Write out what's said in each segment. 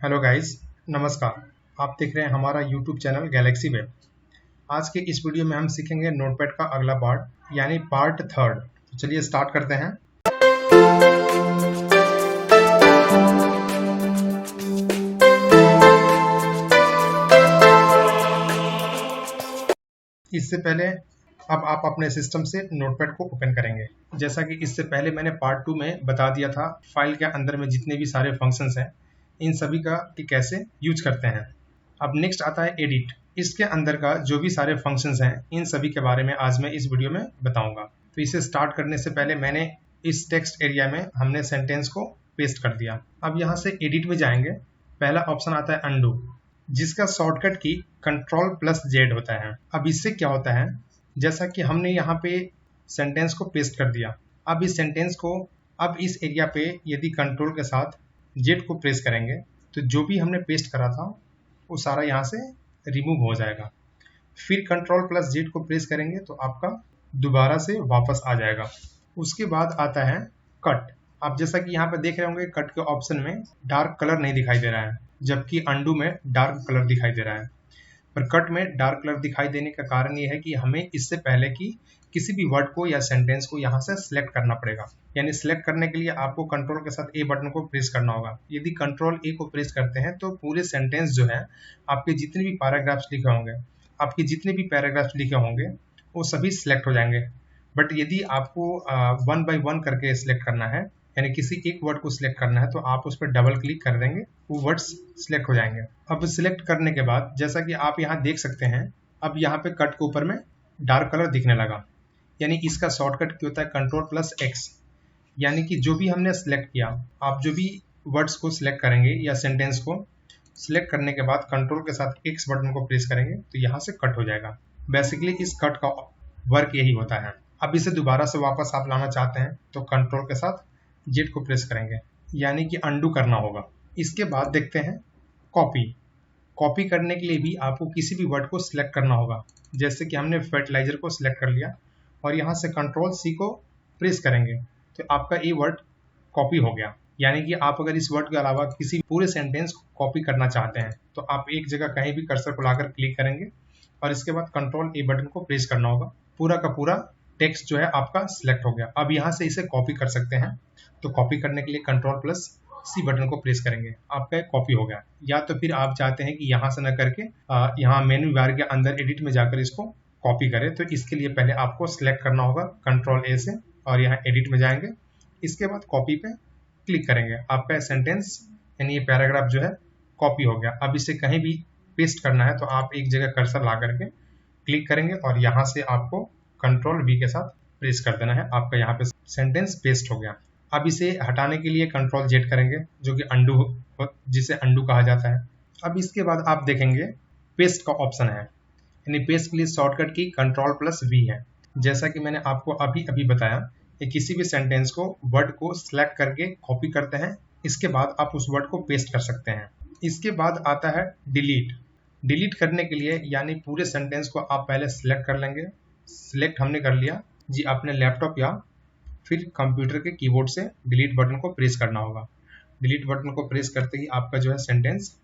Hello guys, नमस्कार। आप देख रहे हैं हमारा यूट्यूब चैनल गैलेक्सी वेब। आज के इस वीडियो में हम सीखेंगे नोटपैड का अगला पार्ट यानी पार्ट थर्ड। तो चलिए स्टार्ट करते हैं। इससे पहले अब आप अपने सिस्टम से नोटपैड को ओपन करेंगे। जैसा कि इससे पहले मैंने पार्ट 2 में बता दिया था, फाइल के अंदर में जितने भी सारे फंक्शंस हैं इन सभी का कि कैसे यूज करते हैं। अब नेक्स्ट आता है एडिट। इसके अंदर का जो भी सारे फंक्शंस हैं इन सभी के बारे में आज मैं इस वीडियो में बताऊंगा। तो इसे स्टार्ट करने से पहले मैंने इस टेक्स्ट एरिया में हमने सेंटेंस को पेस्ट कर दिया। अब यहाँ से एडिट में जाएंगे। पहला ऑप्शन आता है अंडू, जिसका शॉर्टकट की Ctrl+Z होता है। अब इससे क्या होता है, जैसा कि हमने यहाँ पे सेंटेंस को पेस्ट कर दिया, अब इस सेंटेंस को अब इस एरिया पे यदि कंट्रोल के साथ Z को प्रेस करेंगे तो जो भी हमने पेस्ट करा था वो सारा यहाँ से रिमूव हो जाएगा। फिर Ctrl+Z को प्रेस करेंगे तो आपका दोबारा से वापस आ जाएगा। उसके बाद आता है कट। आप जैसा कि यहाँ पे देख रहे होंगे कट के ऑप्शन में डार्क कलर नहीं दिखाई दे रहा है, जबकि अंडू में डार्क कलर दिखाई दे रहा है। पर कट में डार्क कलर दिखाई देने का कारण ये है कि हमें इससे पहले कि किसी भी वर्ड को या सेंटेंस को यहाँ से सिलेक्ट करना पड़ेगा। यानी सिलेक्ट करने के लिए आपको कंट्रोल के साथ ए बटन को प्रेस करना होगा। यदि कंट्रोल ए को प्रेस करते हैं तो पूरे सेंटेंस जो है, आपके जितने भी पैराग्राफ्स लिखे होंगे, वो सभी सिलेक्ट हो जाएंगे। बट यदि आपको 1 बाय 1 करके सिलेक्ट करना है, यानी किसी एक वर्ड को सिलेक्ट करना है, तो आप उस पर डबल क्लिक कर देंगे, वो वर्ड्स सिलेक्ट हो जाएंगे। अब सिलेक्ट करने के बाद जैसा कि आप यहाँ देख सकते हैं, अब यहाँ पे कट के ऊपर में डार्क कलर दिखने लगा। यानी इसका शॉर्टकट क्या होता है, Ctrl+X। यानी कि जो भी हमने सिलेक्ट किया, आप जो भी वर्ड्स को सिलेक्ट करेंगे या सेंटेंस को सिलेक्ट करने के बाद कंट्रोल के साथ X बटन को प्रेस करेंगे तो यहाँ से कट हो जाएगा। बेसिकली इस कट का वर्क यही होता है। अब इसे दोबारा से वापस आप लाना चाहते हैं तो कंट्रोल के साथ Z को प्रेस करेंगे, यानी कि अंडू करना होगा। इसके बाद देखते हैं कॉपी। कॉपी करने के लिए भी आपको किसी भी वर्ड को सिलेक्ट करना होगा। जैसे कि हमने फर्टिलाइजर को सिलेक्ट कर लिया और यहाँ से Ctrl+C को प्रेस करेंगे तो आपका ये वर्ड कॉपी हो गया। यानी कि आप अगर इस वर्ड के अलावा किसी पूरे सेंटेंस को कॉपी करना चाहते हैं तो आप एक जगह कहीं भी कर्सर को लाकर क्लिक करेंगे और इसके बाद Ctrl+A बटन को प्रेस करना होगा। पूरा का पूरा टेक्स्ट जो है आपका सिलेक्ट हो गया। अब यहाँ से इसे कॉपी कर सकते हैं। तो कॉपी करने के लिए Ctrl+C बटन को प्रेस करेंगे, आपका कॉपी हो गया। या तो फिर आप चाहते हैं कि यहाँ से न करके यहाँ मेन्यू बार के अंदर एडिट में जाकर इसको कॉपी करें, तो इसके लिए पहले आपको सिलेक्ट करना होगा Ctrl+A से और यहाँ एडिट में जाएंगे। इसके बाद कॉपी पे क्लिक करेंगे, आपका सेंटेंस यानी ये पैराग्राफ जो है कॉपी हो गया। अब इसे कहीं भी पेस्ट करना है तो आप एक जगह कर्सर ला करके क्लिक करेंगे और यहाँ से आपको Ctrl+V के साथ प्रेस कर देना है। आपका यहाँ पे सेंटेंस पेस्ट हो गया। अब इसे हटाने के लिए Ctrl+Z करेंगे, जो कि अंडू, जिसे अंडू कहा जाता है। अब इसके बाद आप देखेंगे पेस्ट का ऑप्शन है, यानी पेस्ट के लिए शॉर्टकट की Ctrl+V है। जैसा कि मैंने आपको अभी बताया कि किसी भी सेंटेंस को, वर्ड को सिलेक्ट करके कॉपी करते हैं, इसके बाद आप उस वर्ड को पेस्ट कर सकते हैं। इसके बाद आता है डिलीट। डिलीट करने के लिए यानी पूरे सेंटेंस को आप पहले सिलेक्ट कर लेंगे। सिलेक्ट हमने कर लिया जी, अपने लैपटॉप या फिर कंप्यूटर के कीबोर्ड से डिलीट बटन को प्रेस करना होगा। डिलीट बटन को प्रेस करते ही आपका जो है सेंटेंस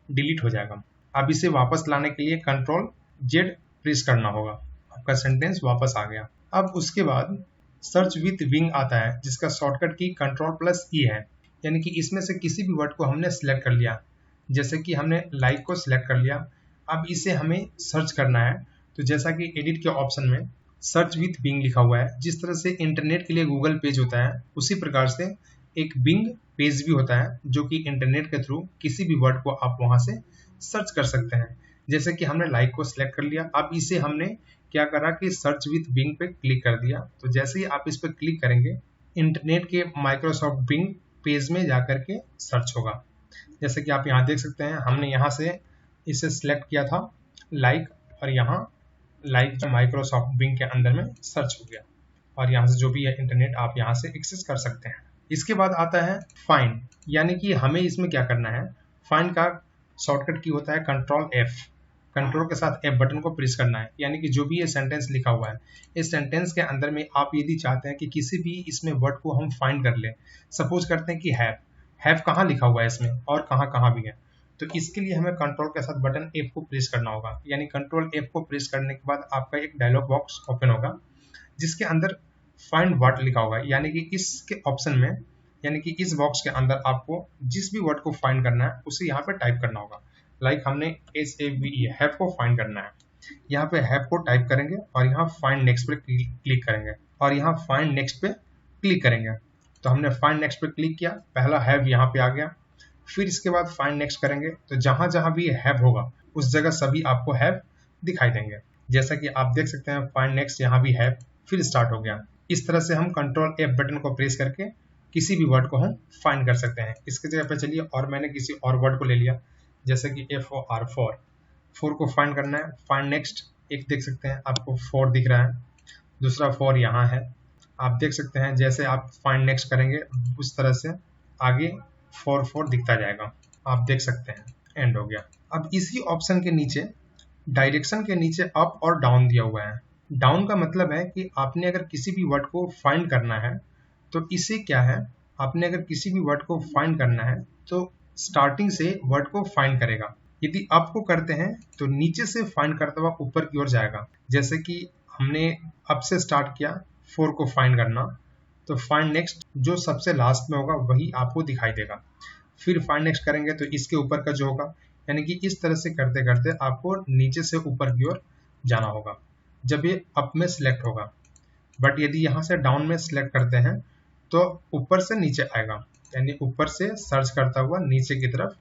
डिलीट हो जाएगा। अब इसे वापस लाने के लिए Ctrl+Z प्रेस करना होगा, आपका सेंटेंस वापस आ गया। अब उसके बाद सर्च विथ विंग आता है, जिसका शॉर्टकट की Ctrl+E है। यानी कि इसमें से किसी भी वर्ड को हमने सिलेक्ट कर लिया, जैसे कि हमने लाइक को सिलेक्ट कर लिया। अब इसे हमें सर्च करना है, तो जैसा कि एडिट के ऑप्शन में सर्च विथ बिंग लिखा हुआ है। जिस तरह से इंटरनेट के लिए गूगल पेज होता है, उसी प्रकार से एक बिंग पेज भी होता है, जो कि इंटरनेट के थ्रू किसी भी वर्ड को आप वहां से सर्च कर सकते हैं। जैसे कि हमने लाइक को सिलेक्ट कर लिया, अब इसे हमने क्या करा कि सर्च विथ बिंग पे क्लिक कर दिया। तो जैसे ही आप इस पर क्लिक करेंगे, इंटरनेट के माइक्रोसॉफ्ट बिंग पेज में जाकर के सर्च होगा। जैसे कि आप यहाँ देख सकते हैं, हमने यहाँ से इसे सिलेक्ट किया था लाइक, और यहाँ लाइक माइक्रोसॉफ्ट बिंग के अंदर में सर्च हो गया और यहाँ से जो भी है इंटरनेट आप यहाँ से एक्सेस कर सकते हैं। इसके बाद आता है फाइंड। यानी कि हमें इसमें क्या करना है, फाइंड का शॉर्टकट की होता है Ctrl+F। कंट्रोल के साथ F बटन को प्रेस करना है। यानी कि जो भी ये सेंटेंस लिखा हुआ है, इस सेंटेंस के अंदर में आप यदि चाहते हैं कि किसी भी इसमें वर्ड को हम फाइंड कर लें, सपोज करते हैं कि हैव कहाँ लिखा हुआ है इसमें और कहाँ कहाँ भी है, तो इसके लिए हमें कंट्रोल के साथ बटन F को प्रेस करना होगा, यानी कंट्रोल F को प्रेस करने के बाद आपका एक डायलॉग बॉक्स ओपन होगा जिसके अंदर फाइंड वर्ड लिखा होगा, यानी कि इसके ऑप्शन में, यानी कि इस बॉक्स के अंदर आपको जिस भी वर्ड को फाइंड करना है उसे यहाँ पे टाइप करना होगा। लाइक हमने HAVE हैव को फाइंड करना है, यहाँ पे हैव को टाइप करेंगे और यहाँ फाइंड नेक्स्ट पे क्लिक करेंगे और यहाँ फाइंड नेक्स्ट पे क्लिक करेंगे। तो हमने फाइंड नेक्स्ट पे क्लिक किया, पहला हैव यहाँ पे आ गया, फिर इसके बाद फाइंड नेक्स्ट करेंगे तो जहां जहां भी हैव होगा उस जगह सभी आपको हैव दिखाई देंगे। जैसा कि आप देख सकते हैं फाइंड नेक्स्ट यहाँ भी हैव फिर स्टार्ट हो गया। इस तरह से हम कंट्रोल F बटन को प्रेस करके किसी भी वर्ड को हम फाइंड कर सकते हैं। इसके जगह पे चलिए और मैंने किसी और वर्ड को ले लिया, जैसे कि FOR फोर को फाइंड करना है। फाइंड नेक्स्ट एक देख सकते हैं आपको 4 दिख रहा है, दूसरा 4 यहाँ है। आप देख सकते हैं जैसे आप फाइंड नेक्स्ट करेंगे उस तरह से आगे 4 दिखता जाएगा, आप देख सकते हैं एंड हो गया। अब इसी ऑप्शन के नीचे डायरेक्शन के नीचे अप और डाउन दिया हुआ है। डाउन का मतलब है कि आपने अगर किसी भी वर्ड को फाइंड करना है तो इसे क्या है, आपने अगर किसी भी वर्ड को फाइंड करना है तो स्टार्टिंग से वर्ड को फाइंड करेगा। यदि अप को करते हैं तो नीचे से फाइंड करता हुआ ऊपर की ओर जाएगा। जैसे कि हमने अप से स्टार्ट किया 4 को फाइंड करना, तो फाइंड नेक्स्ट जो सबसे लास्ट में होगा वही आपको दिखाई देगा। फिर फाइंड नेक्स्ट करेंगे तो इसके ऊपर का जो होगा, यानी कि इस तरह से करते करते आपको नीचे से ऊपर की ओर जाना होगा जब ये अप में सिलेक्ट होगा। बट यदि यहाँ से डाउन में सिलेक्ट करते हैं तो ऊपर से नीचे आएगा, यानी ऊपर से सर्च करता हुआ नीचे की तरफ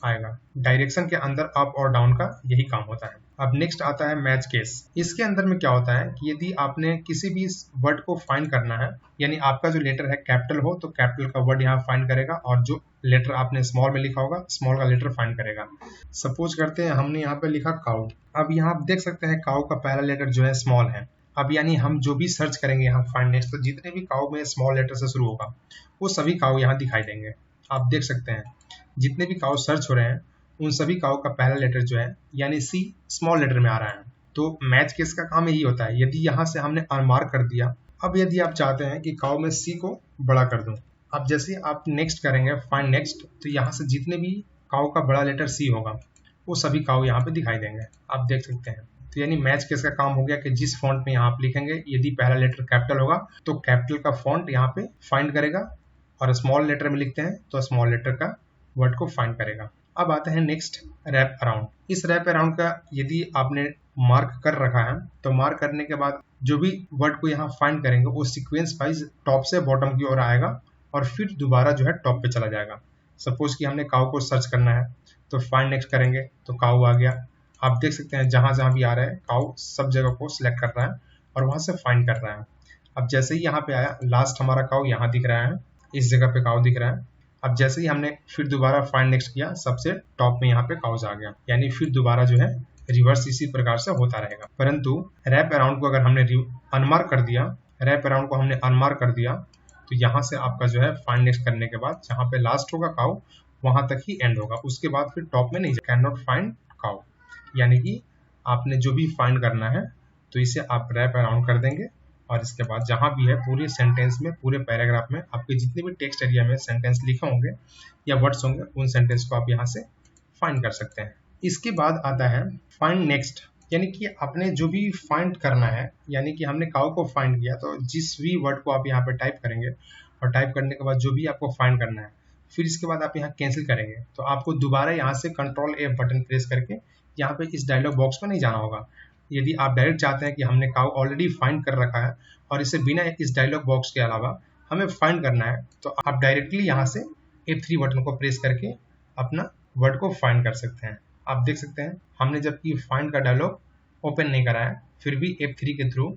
आएगा। डायरेक्शन के अंदर अप और डाउन का यही काम होता है। अब नेक्स्ट आता है मैच केस। इसके अंदर में क्या होता है कि यदि आपने किसी भी वर्ड को फाइंड करना है, यानी आपका जो लेटर है कैपिटल हो तो कैपिटल का वर्ड यहाँ फाइंड करेगा और जो लेटर आपने स्मॉल में लिखा होगा स्मॉल का लेटर फाइंड करेगा। सपोज करते हैं हमने यहाँ पे लिखा काउ। अब यहाँ आप देख सकते हैं काउ का पहला लेटर जो है स्मॉल है। अब यानी हम जो भी सर्च करेंगे यहाँ फाइंड नेक्स्ट, तो जितने भी काउ में स्मॉल लेटर से शुरू होगा वो सभी काउ यहाँ दिखाई देंगे। आप देख सकते हैं जितने भी काउ सर्च हो रहे हैं उन सभी काउ का पहला लेटर जो है यानी सी स्मॉल लेटर में आ रहा है। तो मैच केस का काम यही होता है। यदि यहाँ से हमने अनमार्क कर दिया, अब यदि आप चाहते हैं कि काउ में सी को बड़ा कर दूं, अब जैसे आप नेक्स्ट करेंगे फाइंड नेक्स्ट, तो यहाँ से जितने भी काउ का बड़ा लेटर सी होगा वो सभी काउ यहाँ पे दिखाई देंगे, आप देख सकते हैं। तो यानी मैच केस का काम हो गया कि जिस फॉन्ट में यहाँ आप लिखेंगे यदि पहला लेटर कैपिटल होगा तो कैपिटल का फॉन्ट यहाँ पे फाइंड करेगा, और स्मॉल लेटर में लिखते हैं तो स्मॉल लेटर का वर्ड को फाइंड करेगा। अब आता है नेक्स्ट रैप अराउंड। इस रैप अराउंड का यदि आपने मार्क कर रखा है तो मार्क करने के बाद जो भी वर्ड को यहाँ फाइंड करेंगे वो सीक्वेंस वाइज टॉप से बॉटम की ओर आएगा और फिर दोबारा जो है टॉप पे चला जाएगा। सपोज कि हमने काउ को सर्च करना है तो फाइंड नेक्स्ट करेंगे तो काउ आ गया। आप देख सकते हैं जहां जहां भी आ रहा है काउ सब जगह को सिलेक्ट कर रहा है और वहां से फाइंड कर रहा है। अब जैसे ही यहाँ पे आया लास्ट हमारा काउ यहाँ दिख रहा है, इस जगह पे काउ दिख रहा है। अब जैसे ही हमने फिर दोबारा फाइंड नेक्स्ट किया सबसे टॉप में यहाँ पे काउज आ गया, यानी फिर दोबारा जो है रिवर्स इसी प्रकार से होता रहेगा। परंतु रैप अराउंड को अगर हमने अनमार्क कर दिया, रैप अराउंड को हमने अनमार्क कर दिया तो यहाँ से आपका जो है फाइंड नेक्स्ट करने के बाद जहाँ पे लास्ट होगा काउ वहां तक ही एंड होगा, उसके बाद फिर टॉप में नहीं, कैन नॉट फाइंड काउ। यानी कि आपने जो भी फाइंड करना है तो इसे आप रैप अराउंड कर देंगे और इसके बाद जहां भी है पूरे सेंटेंस में, पूरे पैराग्राफ में आपके जितने भी टेक्स्ट एरिया में सेंटेंस लिखे होंगे या वर्ड्स होंगे उन सेंटेंस को आप यहाँ से फाइंड कर सकते हैं। इसके बाद आता है फाइंड नेक्स्ट, यानी कि आपने जो भी फाइंड करना है, यानी कि हमने काउ को फाइंड किया तो जिस भी वर्ड को आप यहाँ पे टाइप करेंगे और टाइप करने के बाद जो भी आपको फाइंड करना है फिर इसके बाद आप यहाँ कैंसिल करेंगे तो आपको दोबारा यहाँ से कंट्रोल F बटन प्रेस करके यहाँ पे इस डायलॉग बॉक्स में नहीं जाना होगा। यदि आप डायरेक्ट चाहते हैं कि हमने काउ ऑलरेडी फाइंड कर रखा है और इसे बिना इस डायलॉग बॉक्स के अलावा हमें फाइंड करना है तो आप डायरेक्टली यहाँ से F3 बटन को प्रेस करके अपना वर्ड को फाइंड कर सकते हैं। आप देख सकते हैं हमने जबकि फाइंड का डायलॉग ओपन नहीं करा है फिर भी F3 के थ्रू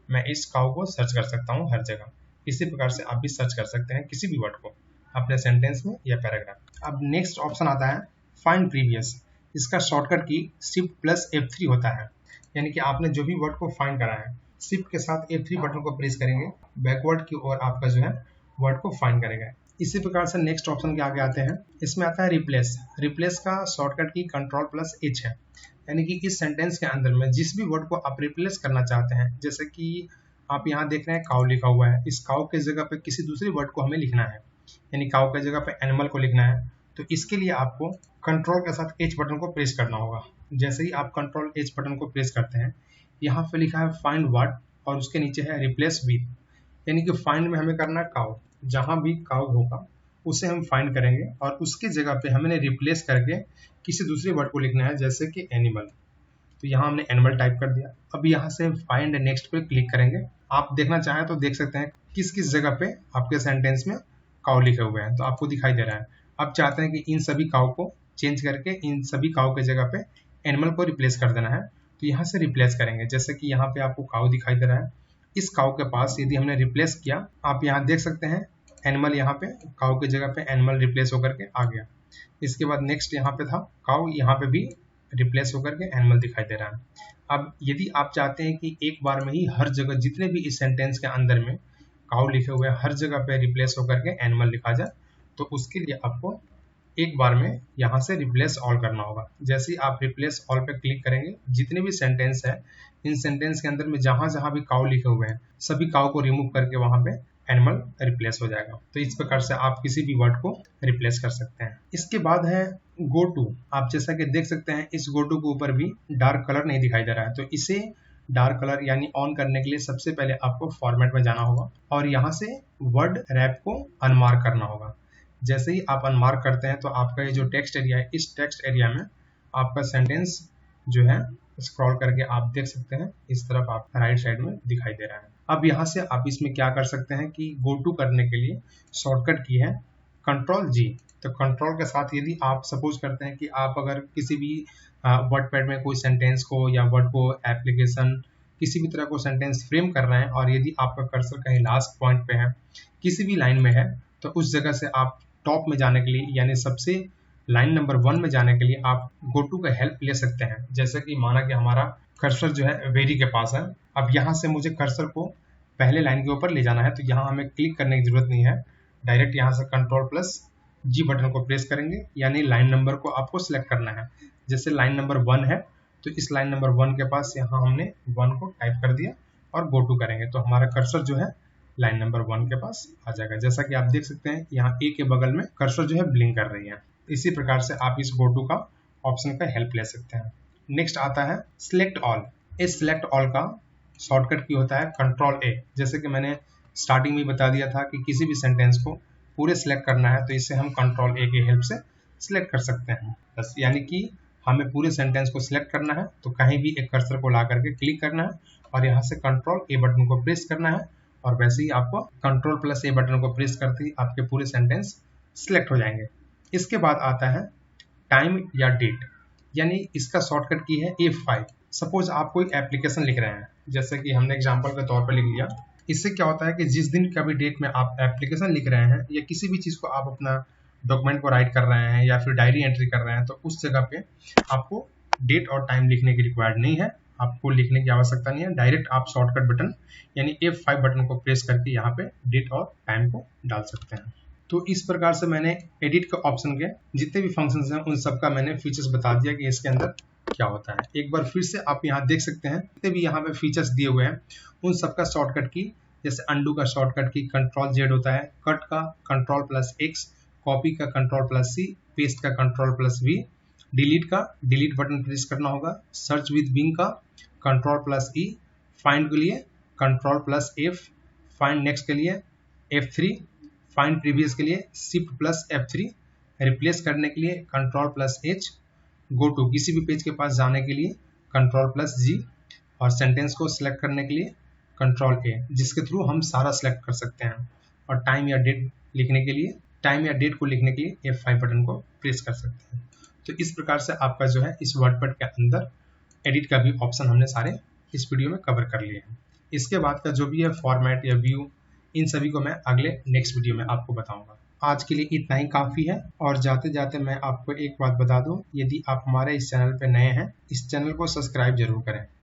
मैं इस काउ को सर्च कर सकता हूँ हर जगह। इसी प्रकार से आप भी सर्च कर सकते हैं किसी भी वर्ड को अपने सेंटेंस में या पैराग्राफ। अब नेक्स्ट ऑप्शन आता है फाइंड प्रीवियस। इसका शॉर्टकट की Shift+F3 होता है, यानी कि आपने जो भी वर्ड को फाइंड करा है शिफ्ट के साथ F3 बटन को प्रेस करेंगे बैकवर्ड की ओर आपका जो है वर्ड को फाइंड करेगा। इसी प्रकार से नेक्स्ट ऑप्शन के आगे आते हैं, इसमें आता है रिप्लेस। रिप्लेस का शॉर्टकट की Ctrl+H है, यानी कि इस सेंटेंस के अंदर में जिस भी वर्ड को आप रिप्लेस करना चाहते हैं, जैसे कि आप यहाँ देख रहे हैं काउ लिखा हुआ है, इस काउ के जगह पे किसी दूसरे वर्ड को हमें लिखना है, यानी काउ के जगह पे एनिमल को लिखना है तो इसके लिए आपको कंट्रोल के साथ H बटन को प्रेस करना होगा। जैसे ही आप कंट्रोल H बटन को प्रेस करते हैं, यहाँ पे लिखा है फाइंड व्हाट और उसके नीचे है रिप्लेस विद, यानी कि फाइंड में हमें करना है काउ, जहां भी काउ होगा उसे हम फाइंड करेंगे और उसकी जगह पे हमें रिप्लेस करके किसी दूसरे वर्ड को लिखना है, जैसे कि एनिमल। तो यहाँ हमने एनिमल टाइप कर दिया। अब यहाँ से फाइंड नेक्स्ट पे क्लिक करेंगे। आप देखना चाहें तो देख सकते हैं किस किस जगह पे आपके सेंटेंस में काउ लिखे हुए हैं, तो आपको दिखाई दे रहा है। अब चाहते हैं कि इन सभी काउ को चेंज करके इन सभी काउ के जगह पे एनिमल को रिप्लेस कर देना है, तो यहाँ से रिप्लेस करेंगे। जैसे कि यहाँ पे आपको काउ दिखाई दे रहा है, इस काउ के पास यदि हमने रिप्लेस किया, आप यहाँ देख सकते हैं एनिमल, यहाँ पे काउ की जगह पे एनिमल रिप्लेस होकर के आ गया। इसके बाद नेक्स्ट यहाँ पे था काउ, यहाँ पे भी रिप्लेस होकर के एनिमल दिखाई दे रहा है। अब यदि आप चाहते हैं कि एक बार में ही हर जगह जितने भी इस सेंटेंस के अंदर में काउ लिखे हुए हैं हर जगह पे रिप्लेस होकर के एनिमल लिखा जाए, तो उसके लिए आपको एक बार में यहाँ से रिप्लेस ऑल करना होगा। जैसे ही आप रिप्लेस ऑल पे क्लिक करेंगे, जितने भी सेंटेंस है इन सेंटेंस के अंदर में जहां जहां भी काउ लिखे हुए हैं सभी काउ को रिमूव करके वहां पे एनिमल रिप्लेस हो जाएगा। तो इस प्रकार से आप किसी भी वर्ड को रिप्लेस कर सकते हैं। इसके बाद है गो टू। आप जैसा कि देख सकते हैं इस गो टू के ऊपर भी डार्क कलर नहीं दिखाई दे रहा है, तो इसे डार्क कलर यानी ऑन करने के लिए सबसे पहले आपको फॉर्मेट में जाना होगा और यहाँ से वर्ड रैप को अनमार्क करना होगा। जैसे ही आप अनमार्क करते हैं तो आपका ये जो टेक्स्ट एरिया है, इस टेक्स्ट एरिया में आपका सेंटेंस जो है स्क्रॉल करके आप देख सकते हैं इस तरफ आप राइट साइड में दिखाई दे रहा है। अब यहाँ से आप इसमें क्या कर सकते हैं कि गो टू करने के लिए शॉर्टकट की है कंट्रोल जी। तो कंट्रोल के साथ यदि आप सपोज करते हैं कि आप अगर किसी भी वर्ड पैड में कोई सेंटेंस को या वर्ड को एप्लीकेशन किसी भी तरह को सेंटेंस फ्रेम कर रहे हैं और यदि आपका कर्सर कहीं लास्ट पॉइंट पे है, किसी भी लाइन में है, तो उस जगह से आप टॉप में जाने के लिए यानी सबसे लाइन नंबर 1 में जाने के लिए आप गो टू का हेल्प ले सकते हैं। जैसे कि माना कि हमारा कर्सर जो है वेरी के पास है, अब यहाँ से मुझे कर्सर को पहले लाइन के ऊपर ले जाना है, तो यहाँ हमें क्लिक करने की जरूरत नहीं है, डायरेक्ट यहाँ से कंट्रोल प्लस जी बटन को प्रेस करेंगे, यानी लाइन नंबर को आपको सिलेक्ट करना है। जैसे लाइन नंबर 1 है तो इस लाइन नंबर 1 के पास यहाँ हमने 1 को टाइप कर दिया और गो टू करेंगे, तो हमारा कर्सर जो है लाइन नंबर 1 के पास आ जाएगा। जैसा कि आप देख सकते हैं यहाँ ए के बगल में कर्सर जो है ब्लिंक कर रही है। इसी प्रकार से आप इस गो टू का ऑप्शन का हेल्प ले सकते हैं। नेक्स्ट आता है सिलेक्ट ऑल। इस सिलेक्ट ऑल का शॉर्टकट की होता है कंट्रोल ए। जैसे कि मैंने स्टार्टिंग में बता दिया था कि किसी भी सेंटेंस को पूरे सिलेक्ट करना है तो इसे हम कंट्रोल ए की हेल्प से सिलेक्ट कर सकते हैं। बस यानी कि हमें पूरे सेंटेंस को सिलेक्ट करना है तो कहीं भी एक कर्सर को ला करके क्लिक करना है और यहाँ से कंट्रोल ए बटन को प्रेस करना है और वैसे ही आपको कंट्रोल प्लस ए बटन को प्रेस करते ही आपके पूरे सेंटेंस सिलेक्ट हो जाएंगे। इसके बाद आता है टाइम या डेट, यानी इसका शॉर्टकट की है F5। सपोज आप कोई एप्लीकेशन लिख रहे हैं, जैसे कि हमने एग्जांपल के तौर पर लिख लिया। इससे क्या होता है कि जिस दिन का भी डेट में आप एप्लीकेशन लिख रहे हैं या किसी भी चीज़ को आप अपना डॉक्यूमेंट को राइट कर रहे हैं या फिर डायरी एंट्री कर रहे हैं, तो उस जगह पे आपको डेट और टाइम लिखने की रिक्वायर्ड नहीं है, आपको लिखने की आवश्यकता नहीं है। डायरेक्ट आप शॉर्टकट बटन यानी F5 बटन को प्रेस करके यहाँ पे डेट और टाइम को डाल सकते हैं। तो इस प्रकार से मैंने एडिट के ऑप्शन के जितने भी फंक्शंस हैं उन सब का मैंने फीचर्स बता दिया कि इसके अंदर क्या होता है। एक बार फिर से आप यहाँ देख सकते हैं जितने भी यहाँ पे फीचर्स दिए हुए हैं उन सब का शॉर्टकट की, जैसे अंडू का शॉर्टकट की कंट्रोल जेड होता है, कट का कंट्रोल प्लस एक्स, कॉपी का कंट्रोल प्लस सी, पेस्ट का कंट्रोल प्लस वी, डिलीट का डिलीट बटन प्रेस करना होगा, सर्च विद बिंग का कंट्रोल प्लस ई, फाइंड के लिए control plus F, find next के लिए F3, फाइंड प्रीवियस के लिए शिफ्ट प्लस F3, रिप्लेस करने के लिए control plus H, go to किसी भी पेज के पास जाने के लिए कंट्रोल प्लस G और सेंटेंस को सिलेक्ट करने के लिए कंट्रोल A, जिसके थ्रू हम सारा सिलेक्ट कर सकते हैं। और टाइम या डेट लिखने के लिए टाइम या डेट को लिखने के लिए F5 बटन को प्रेस कर सकते हैं। तो इस प्रकार से आपका जो है इस वर्डपैड के अंदर एडिट का भी ऑप्शन हमने सारे इस वीडियो में कवर कर लिए हैं। इसके बाद का जो भी है फॉर्मेट या व्यू, इन सभी को मैं अगले नेक्स्ट वीडियो में आपको बताऊंगा। आज के लिए इतना ही काफ़ी है। और जाते जाते मैं आपको एक बात बता दूं, यदि आप हमारे इस चैनल पर नए हैं, इस चैनल को सब्सक्राइब जरूर करें।